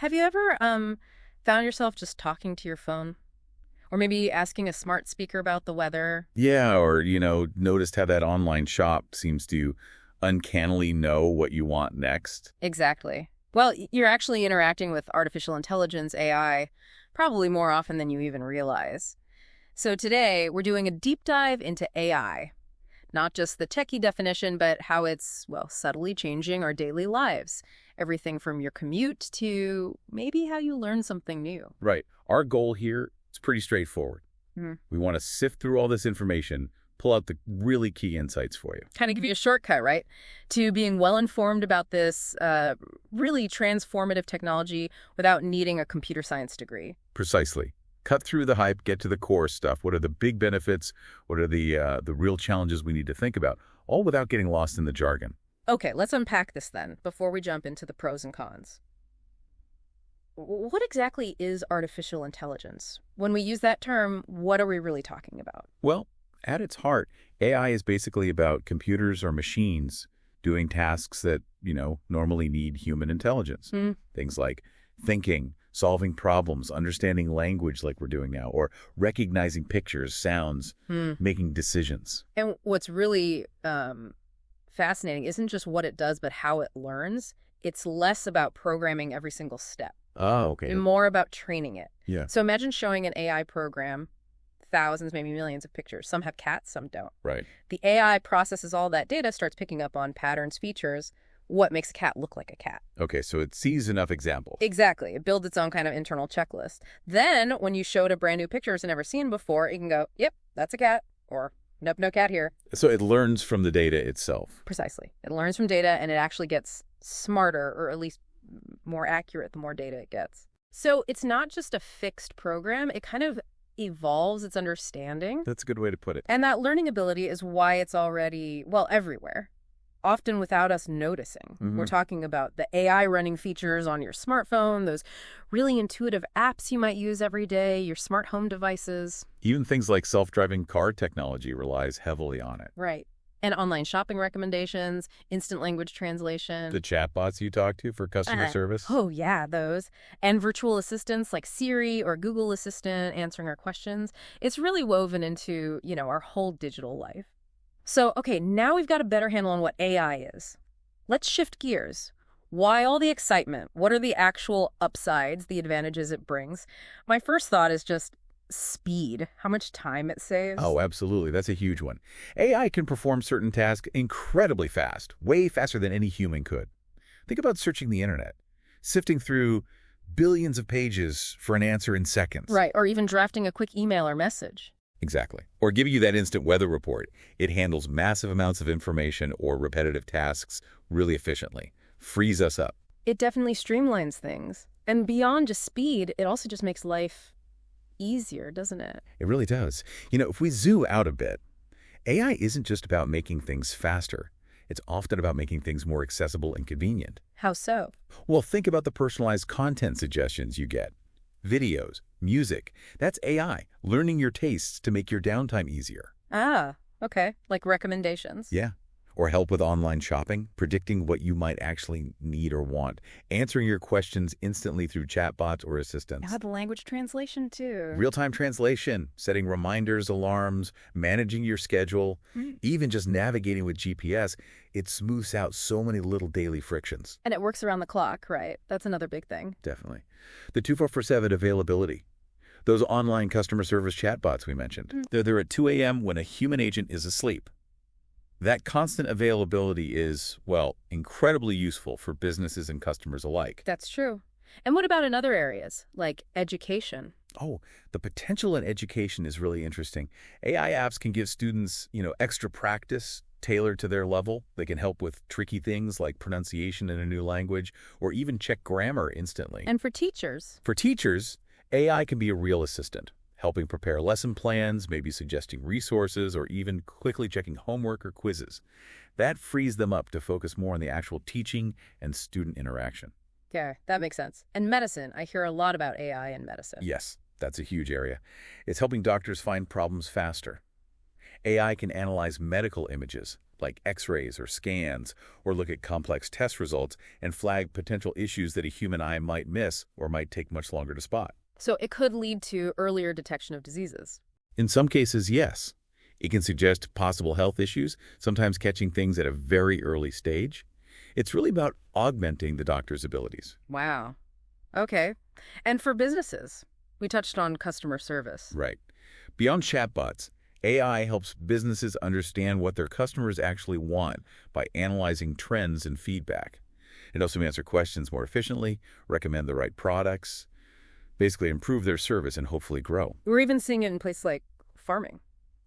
Have you ever found yourself just talking to your phone? Or maybe asking a smart speaker about the weather? Yeah, or, noticed how that online shop seems to uncannily know what you want next. Exactly. Well, you're actually interacting with artificial intelligence, AI, probably more often than you even realize. So today, we're doing a deep dive into AI. Not just the techie definition, but how it's, well, subtly changing our daily lives. Everything from your commute to maybe how you learn something new. Right. Our goal here is pretty straightforward. Hmm. We want to sift through all this information, pull out the really key insights for you. Kind of give you a shortcut, right? To being well-informed about this really transformative technology without needing a computer science degree. Precisely. Cut through the hype, get to the core stuff. What are the big benefits? What are the real challenges we need to think about? All without getting lost in the jargon. Okay, let's unpack this then, before we jump into the pros and cons. What exactly is artificial intelligence? When we use that term, what are we really talking about? Well, at its heart, AI is basically about computers or machines doing tasks that, normally need human intelligence. Hmm. Things like thinking, solving problems, understanding language like we're doing now, or recognizing pictures, sounds, making decisions. And what's really fascinating isn't just what it does, but how it learns. It's less about programming every single step. Oh, okay. And more about training it. Yeah. So imagine showing an AI program thousands, maybe millions of pictures. Some have cats, some don't. Right. The AI processes all that data, starts picking up on patterns, features, what makes a cat look like a cat. Okay, so it sees enough examples. Exactly. It builds its own kind of internal checklist. Then, when you show it a brand new picture it's never seen before, it can go, yep, that's a cat, or nope, no cat here. So it learns from the data itself. Precisely. It learns from data, and it actually gets smarter, or at least more accurate the more data it gets. So it's not just a fixed program. It kind of evolves its understanding. That's a good way to put it. And that learning ability is why it's already, well, everywhere, often without us noticing. We're talking about the AI running features on your smartphone, those really intuitive apps you might use every day, your smart home devices. Even things like self-driving car technology relies heavily on it. Right. And online shopping recommendations, instant language translation. The chatbots you talk to for customer service? Oh, yeah, those. And virtual assistants like Siri or Google Assistant answering our questions. It's really woven into, our whole digital life. So, okay, now we've got a better handle on what AI is. Let's shift gears. Why all the excitement? What are the actual upsides, the advantages it brings? My first thought is just speed, how much time it saves. Oh, absolutely. That's a huge one. AI can perform certain tasks incredibly fast, way faster than any human could. Think about searching the internet, sifting through billions of pages for an answer in seconds. Right, or even drafting a quick email or message. Exactly. Or giving you that instant weather report. It handles massive amounts of information or repetitive tasks really efficiently. Frees us up. It definitely streamlines things. And beyond just speed, it also just makes life easier, doesn't it? It really does. If we zoom out a bit, AI isn't just about making things faster. It's often about making things more accessible and convenient. How so? Well, think about the personalized content suggestions you get. Videos, music. That's AI, learning your tastes to make your downtime easier. Ah, okay. Like recommendations. Yeah. Or help with online shopping, predicting what you might actually need or want, answering your questions instantly through chatbots or assistants. Yeah, the language translation too. Real-time translation, setting reminders, alarms, managing your schedule, even just navigating with GPS, it smooths out so many little daily frictions. And it works around the clock, right? That's another big thing. Definitely. The 24/7 availability. Those online customer service chatbots we mentioned. They're there at 2 a.m. when a human agent is asleep. That constant availability is, well, incredibly useful for businesses and customers alike. That's true. And what about in other areas, like education? Oh, the potential in education is really interesting. AI apps can give students, extra practice tailored to their level. They can help with tricky things like pronunciation in a new language, or even check grammar instantly. And for teachers? For teachers, AI can be a real assistant, helping prepare lesson plans, maybe suggesting resources, or even quickly checking homework or quizzes. That frees them up to focus more on the actual teaching and student interaction. Yeah, that makes sense. And medicine, I hear a lot about AI in medicine. Yes, that's a huge area. It's helping doctors find problems faster. AI can analyze medical images, like X-rays or scans, or look at complex test results and flag potential issues that a human eye might miss or might take much longer to spot. So it could lead to earlier detection of diseases. In some cases, yes. It can suggest possible health issues, sometimes catching things at a very early stage. It's really about augmenting the doctor's abilities. Wow. Okay. And for businesses, we touched on customer service. Right. Beyond chatbots, AI helps businesses understand what their customers actually want by analyzing trends and feedback. It helps them answer questions more efficiently, recommend the right products, basically improve their service and hopefully grow. We're even seeing it in places like farming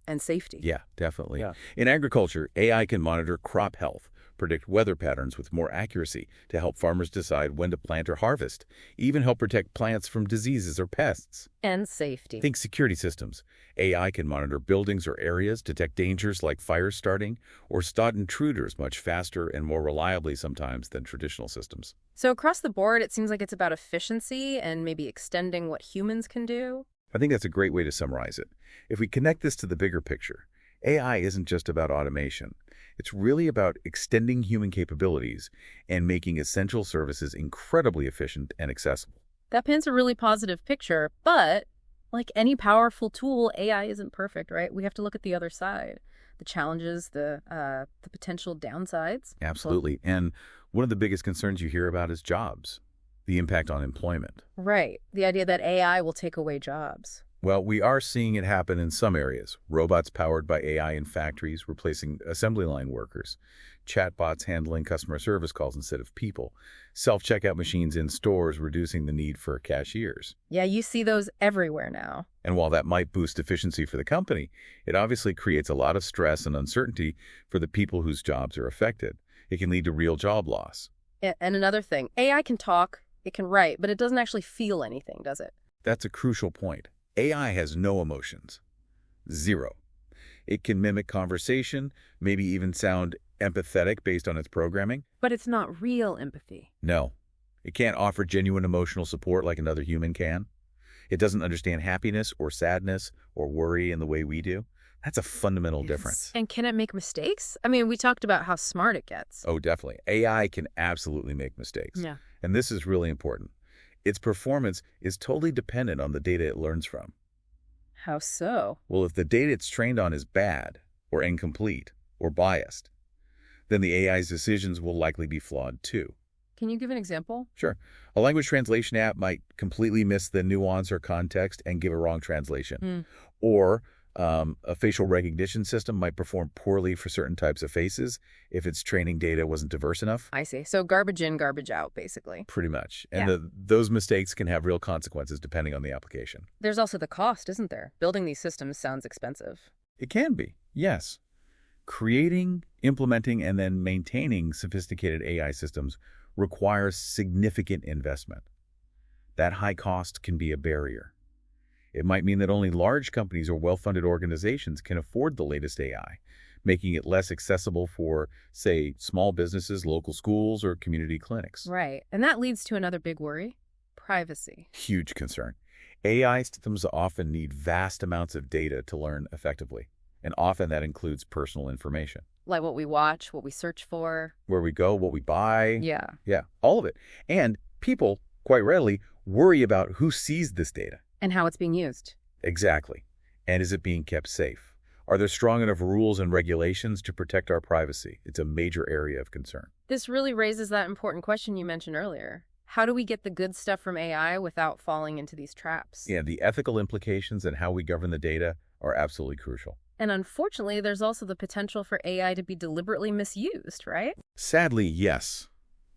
and safety. Yeah, definitely. Yeah. In agriculture, AI can monitor crop health, predict weather patterns with more accuracy to help farmers decide when to plant or harvest, even help protect plants from diseases or pests. And safety. Think security systems. AI can monitor buildings or areas, detect dangers like fires starting, or spot intruders much faster and more reliably sometimes than traditional systems. So across the board, it seems like it's about efficiency and maybe extending what humans can do. I think that's a great way to summarize it. If we connect this to the bigger picture, AI isn't just about automation. It's really about extending human capabilities and making essential services incredibly efficient and accessible. That paints a really positive picture, but like any powerful tool, AI isn't perfect, right? We have to look at the other side, the challenges, the potential downsides. Absolutely. And one of the biggest concerns you hear about is jobs, the impact on employment. Right. The idea that AI will take away jobs. Well, we are seeing it happen in some areas. Robots powered by AI in factories replacing assembly line workers, chatbots handling customer service calls instead of people, self-checkout machines in stores reducing the need for cashiers. Yeah, you see those everywhere now. And while that might boost efficiency for the company, it obviously creates a lot of stress and uncertainty for the people whose jobs are affected. It can lead to real job loss. And another thing, AI can talk, it can write, but it doesn't actually feel anything, does it? That's a crucial point. AI has no emotions. Zero. It can mimic conversation, maybe even sound empathetic based on its programming. But it's not real empathy. No. It can't offer genuine emotional support like another human can. It doesn't understand happiness or sadness or worry in the way we do. That's a fundamental difference. And can it make mistakes? I mean, we talked about how smart it gets. Oh, definitely. AI can absolutely make mistakes. Yeah. And this is really important. Its performance is totally dependent on the data it learns from. How so? Well, if the data it's trained on is bad or incomplete or biased, then the AI's decisions will likely be flawed too. Can you give an example? Sure. A language translation app might completely miss the nuance or context and give a wrong translation. Or a facial recognition system might perform poorly for certain types of faces if its training data wasn't diverse enough. I see. So garbage in, garbage out, basically. Pretty much. And those mistakes can have real consequences depending on the application. There's also the cost, isn't there? Building these systems sounds expensive. It can be, yes. Creating, implementing, and then maintaining sophisticated AI systems requires significant investment. That high cost can be a barrier. It might mean that only large companies or well-funded organizations can afford the latest AI, making it less accessible for, say, small businesses, local schools, or community clinics. Right. And that leads to another big worry, privacy. Huge concern. AI systems often need vast amounts of data to learn effectively, and often that includes personal information. Like what we watch, what we search for. Where we go, what we buy. Yeah. Yeah, all of it. And people, quite readily, worry about who sees this data. And how it's being used. Exactly. And is it being kept safe? Are there strong enough rules and regulations to protect our privacy? It's a major area of concern. This really raises that important question you mentioned earlier. How do we get the good stuff from AI without falling into these traps? Yeah, the ethical implications and how we govern the data are absolutely crucial. And unfortunately, there's also the potential for AI to be deliberately misused, right? Sadly, yes.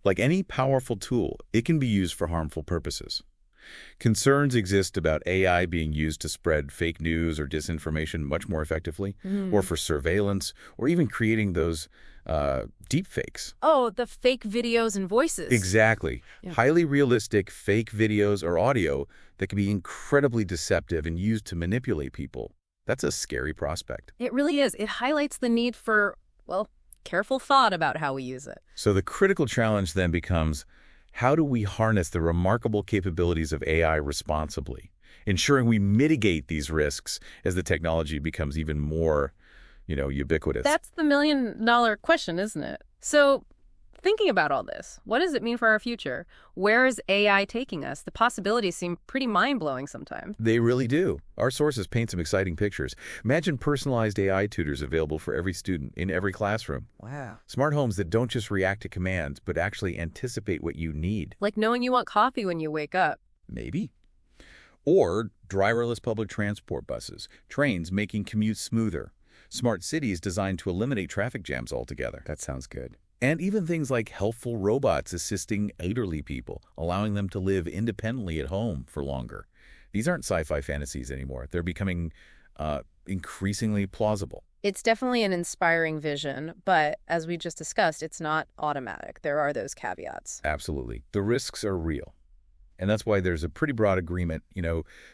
Like any powerful tool, it can be used for harmful purposes. Concerns exist about AI being used to spread fake news or disinformation much more effectively, or for surveillance, or even creating those deep fakes. Oh, the fake videos and voices. Exactly. Yeah. Highly realistic fake videos or audio that can be incredibly deceptive and used to manipulate people. That's a scary prospect. It really is. It highlights the need for, well, careful thought about how we use it. So the critical challenge then becomes, how do we harness the remarkable capabilities of AI responsibly, ensuring we mitigate these risks as the technology becomes even more ubiquitous. That's the million-dollar question, isn't it? So, thinking about all this, what does it mean for our future? Where is AI taking us? The possibilities seem pretty mind-blowing sometimes. They really do. Our sources paint some exciting pictures. Imagine personalized AI tutors available for every student in every classroom. Wow. Smart homes that don't just react to commands, but actually anticipate what you need. Like knowing you want coffee when you wake up. Maybe. Or driverless public transport buses, trains making commutes smoother, smart cities designed to eliminate traffic jams altogether. That sounds good. And even things like helpful robots assisting elderly people, allowing them to live independently at home for longer. These aren't sci-fi fantasies anymore. They're becoming increasingly plausible. It's definitely an inspiring vision, but as we just discussed, it's not automatic. There are those caveats. Absolutely. The risks are real. And that's why there's a pretty broad agreement,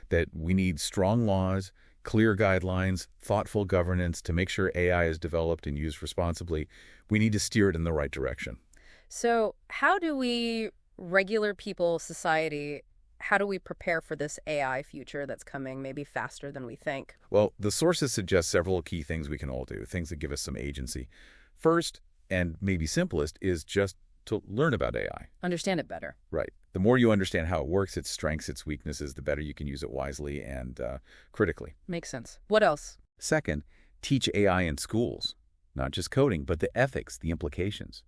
that we need strong laws, clear guidelines, thoughtful governance to make sure AI is developed and used responsibly. We need to steer it in the right direction. So how do we, regular people, society, how do we prepare for this AI future that's coming maybe faster than we think? Well, the sources suggest several key things we can all do, things that give us some agency. First, and maybe simplest, is just to learn about AI. Understand it better. Right. The more you understand how it works, its strengths, its weaknesses, the better you can use it wisely and critically. Makes sense. What else? Second, teach AI in schools. Not just coding, but the ethics, the implications.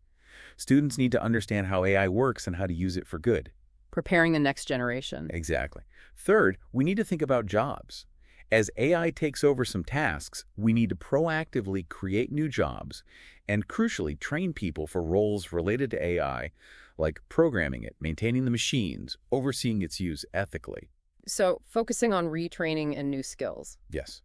Students need to understand how AI works and how to use it for good. Preparing the next generation. Exactly. Third, we need to think about jobs. As AI takes over some tasks, we need to proactively create new jobs and, crucially, train people for roles related to AI, like programming it, maintaining the machines, overseeing its use ethically. So focusing on retraining and new skills. Yes.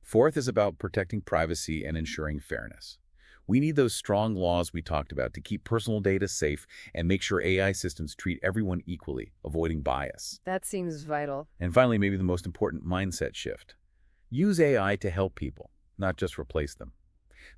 Fourth is about protecting privacy and ensuring fairness. We need those strong laws we talked about to keep personal data safe and make sure AI systems treat everyone equally, avoiding bias. That seems vital. And finally, maybe the most important mindset shift. Use AI to help people, not just replace them.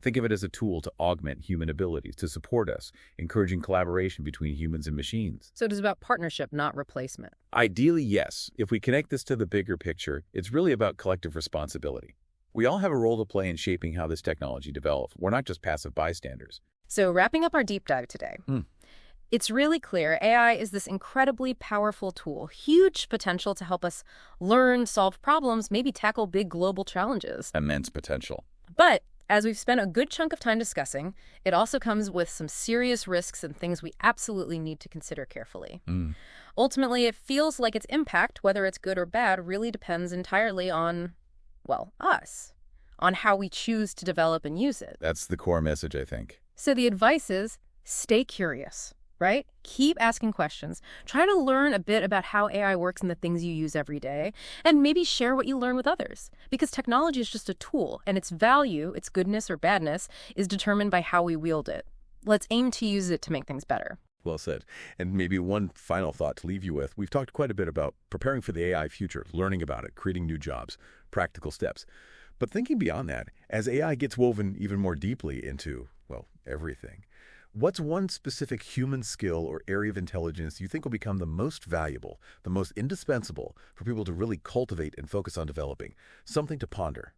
Think of it as a tool to augment human abilities, to support us, encouraging collaboration between humans and machines. So it is about partnership, not replacement. Ideally, yes. If we connect this to the bigger picture, it's really about collective responsibility. We all have a role to play in shaping how this technology develops. We're not just passive bystanders. So wrapping up our deep dive today, it's really clear AI is this incredibly powerful tool, huge potential to help us learn, solve problems, maybe tackle big global challenges. Immense potential. But as we've spent a good chunk of time discussing, it also comes with some serious risks and things we absolutely need to consider carefully. Ultimately, it feels like its impact, whether it's good or bad, really depends entirely on, well, us, on how we choose to develop and use it. That's the core message, I think. So the advice is stay curious, right? Keep asking questions. Try to learn a bit about how AI works in the things you use every day, and maybe share what you learn with others. Because technology is just a tool, and its value, its goodness or badness, is determined by how we wield it. Let's aim to use it to make things better. Well said. And maybe one final thought to leave you with. We've talked quite a bit about preparing for the AI future, learning about it, creating new jobs, practical steps. But thinking beyond that, as AI gets woven even more deeply into, well, everything, what's one specific human skill or area of intelligence you think will become the most valuable, the most indispensable for people to really cultivate and focus on developing? Something to ponder.